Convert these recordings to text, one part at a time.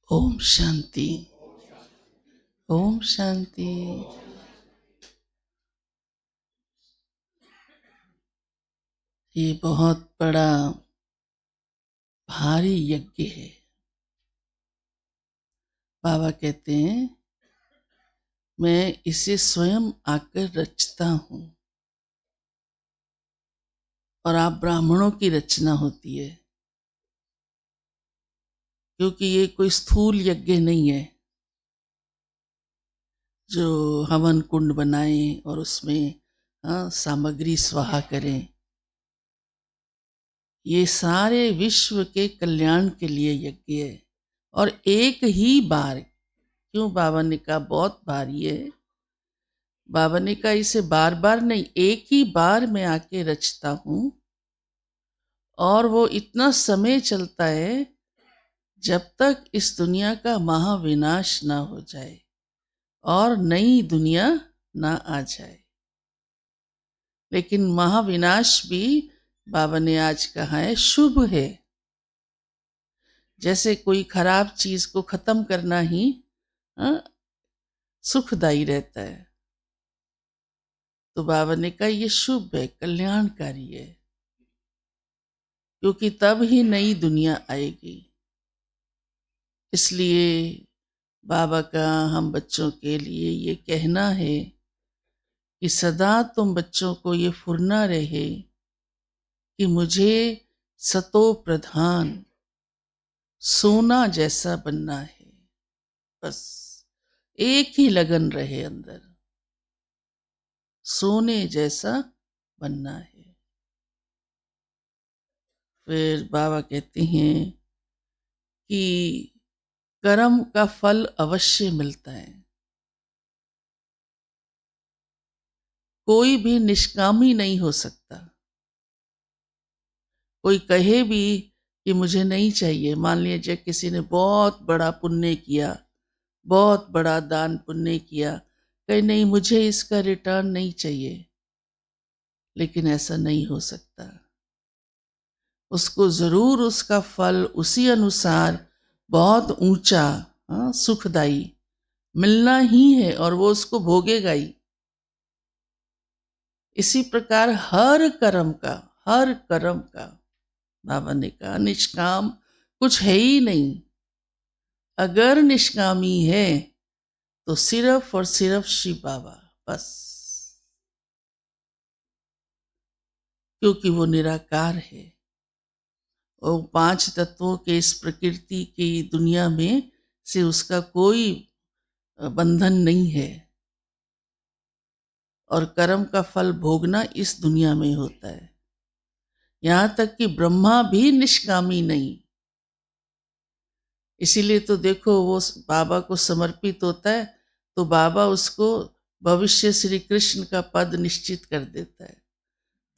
ओम शांति। ओम शांति। ये बहुत बड़ा भारी यज्ञ है। बाबा कहते हैं मैं इसे स्वयं आकर रचता हूँ। और आप ब्राह्मणों की रचना होती है, क्योंकि ये कोई स्थूल यज्ञ नहीं है जो हवन कुंड बनाएं और उसमें सामग्री स्वाहा करें। ये सारे विश्व के कल्याण के लिए यज्ञ है। और एक ही बार, क्यों बाबा ने कहा बहुत भारी है। बाबा ने कहा इसे बार बार नहीं, एक ही बार मैं आके रचता हूं। और वो इतना समय चलता है जब तक इस दुनिया का महाविनाश ना हो जाए और नई दुनिया ना आ जाए। लेकिन महाविनाश भी बाबा ने आज कहा है शुभ है। जैसे कोई खराब चीज को खत्म करना ही सुखदायी रहता है, तो बाबा ने कहा ये शुभ है, कल्याणकारी है, क्योंकि तब ही नई दुनिया आएगी। इसलिए बाबा का हम बच्चों के लिए ये कहना है कि सदा तुम बच्चों को ये फुरना रहे कि मुझे सतो प्रधान सोना जैसा बनना है। बस एक ही लगन रहे अंदर, सोने जैसा बनना है। फिर बाबा कहते हैं कि कर्म का फल अवश्य मिलता है। कोई भी निष्कामी नहीं हो सकता। कोई कहे भी कि मुझे नहीं चाहिए, मान लीजिए किसी ने बहुत बड़ा पुण्य किया, बहुत बड़ा दान पुण्य किया, कहे नहीं मुझे इसका रिटर्न नहीं चाहिए, लेकिन ऐसा नहीं हो सकता। उसको जरूर उसका फल उसी अनुसार बहुत ऊंचा सुखदाई मिलना ही है, और वो उसको भोगेगा ही। इसी प्रकार हर कर्म का बाबा ने कहा निष्काम कुछ है ही नहीं। अगर निष्कामी है तो सिर्फ और सिर्फ शिव बाबा, बस, क्योंकि वो निराकार है। और 5 तत्वों के इस प्रकृति की दुनिया में से उसका कोई बंधन नहीं है। और कर्म का फल भोगना इस दुनिया में होता है। यहां तक कि ब्रह्मा भी निष्कामी नहीं। इसीलिए तो देखो वो बाबा को समर्पित होता है तो बाबा उसको भविष्य श्री कृष्ण का पद निश्चित कर देता है।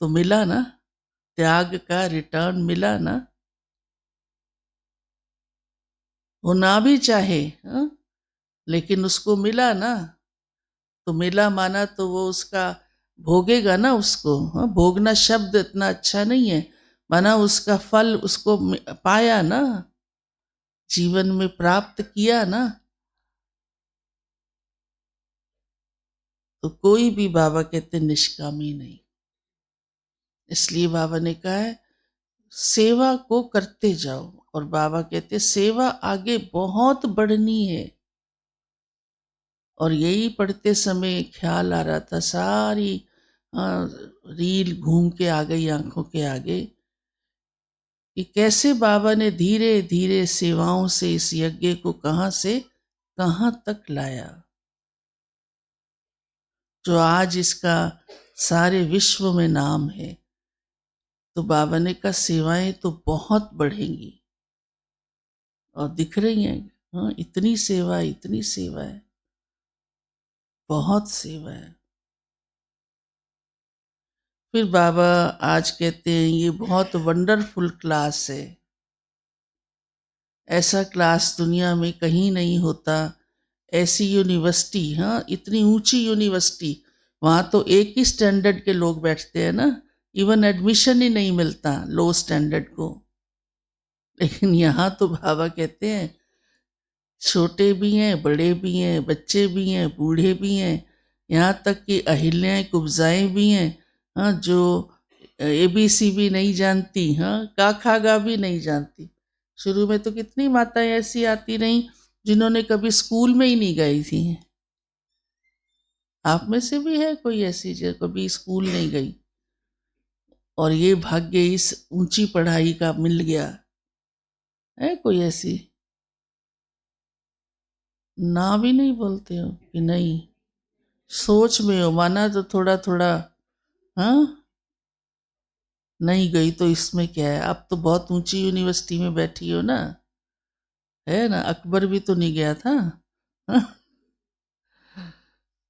तो मिला ना, त्याग का रिटर्न मिला ना। वो ना भी चाहे लेकिन उसको मिला ना। तो मिला माना तो वो उसका भोगेगा ना उसको। भोगना शब्द इतना अच्छा नहीं है, माना उसका फल उसको पाया ना, जीवन में प्राप्त किया ना। तो कोई भी बाबा कहते निष्कामी नहीं। इसलिए बाबा ने कहा है सेवा को करते जाओ। और बाबा कहते सेवा आगे बहुत बढ़नी है। और यही पढ़ते समय ख्याल आ रहा था, सारी रील घूम के आ गई आंखों के आगे, कि कैसे बाबा ने धीरे धीरे सेवाओं से इस यज्ञ को कहां से कहां तक लाया, जो आज इसका सारे विश्व में नाम है। तो बाबा ने कहा सेवाएं तो बहुत बढ़ेंगी और दिख रही हैं। इतनी सेवा है, बहुत सेवा है। फिर बाबा आज कहते हैं ये बहुत वंडरफुल क्लास है। ऐसा क्लास दुनिया में कहीं नहीं होता। ऐसी यूनिवर्सिटी, इतनी ऊंची यूनिवर्सिटी, वहां तो एक ही स्टैंडर्ड के लोग बैठते हैं ना। इवन एडमिशन ही नहीं मिलता लो स्टैंडर्ड को। लेकिन यहाँ तो बाबा कहते हैं छोटे भी हैं, बड़े भी हैं, बच्चे भी हैं, बूढ़े भी हैं, यहाँ तक कि अहिल्याएं कुब्जाएं भी हैं, हाँ, जो ABC भी नहीं जानती, हाँ, का खा गा भी नहीं जानती। शुरू में तो कितनी माताएं ऐसी आती रहीं जिन्होंने कभी स्कूल में ही नहीं गई थी। आप में से भी है कोई ऐसी जो कभी स्कूल नहीं गई और ये भाग्य इस ऊंची पढ़ाई का मिल गया? है कोई ऐसी? ना भी नहीं बोलते हो कि नहीं, सोच में हो, माना तो थोड़ा थोड़ा। हाँ, नहीं गई तो इसमें क्या है, आप तो बहुत ऊंची यूनिवर्सिटी में बैठी हो ना, है ना, अकबर भी तो नहीं गया था। हाँ?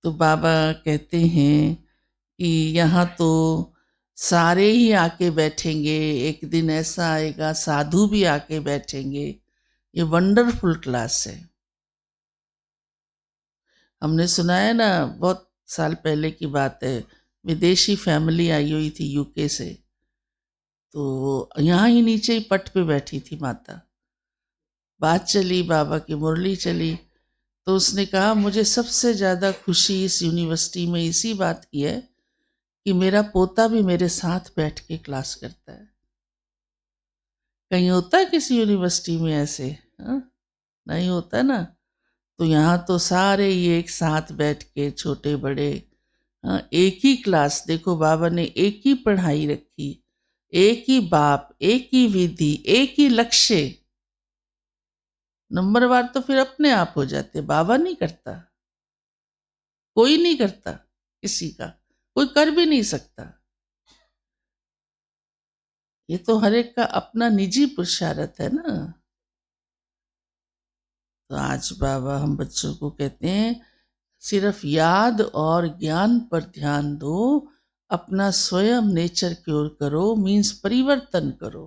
तो बाबा कहते हैं कि यहाँ तो सारे ही आके बैठेंगे, एक दिन ऐसा आएगा साधु भी आके बैठेंगे। ये वंडरफुल क्लास है। हमने सुना है ना, बहुत साल पहले की बात है, विदेशी फैमिली आई हुई थी यूके से, तो यहाँ ही नीचे ही पट पे बैठी थी माता। बात चली, बाबा की मुरली चली, तो उसने कहा मुझे सबसे ज़्यादा खुशी इस यूनिवर्सिटी में इसी बात की है कि मेरा पोता भी मेरे साथ बैठ के क्लास करता है। कहीं होता है किसी यूनिवर्सिटी में ऐसे? हाँ, नहीं होता ना। तो यहाँ तो सारे ही एक साथ बैठ के, छोटे बड़े, हाँ, एक ही क्लास। देखो बाबा ने एक ही पढ़ाई रखी, एक ही बाप, एक ही विधि, एक ही लक्ष्य। नंबरवार तो फिर अपने आप हो जाते, बाबा नहीं करता, कोई नहीं करता, किसी का कोई कर भी नहीं सकता। ये तो हर एक का अपना निजी पुरुषार्थ है ना। तो आज बाबा हम बच्चों को कहते हैं सिर्फ याद और ज्ञान पर ध्यान दो, अपना स्वयं नेचर क्योर करो, मीन्स परिवर्तन करो।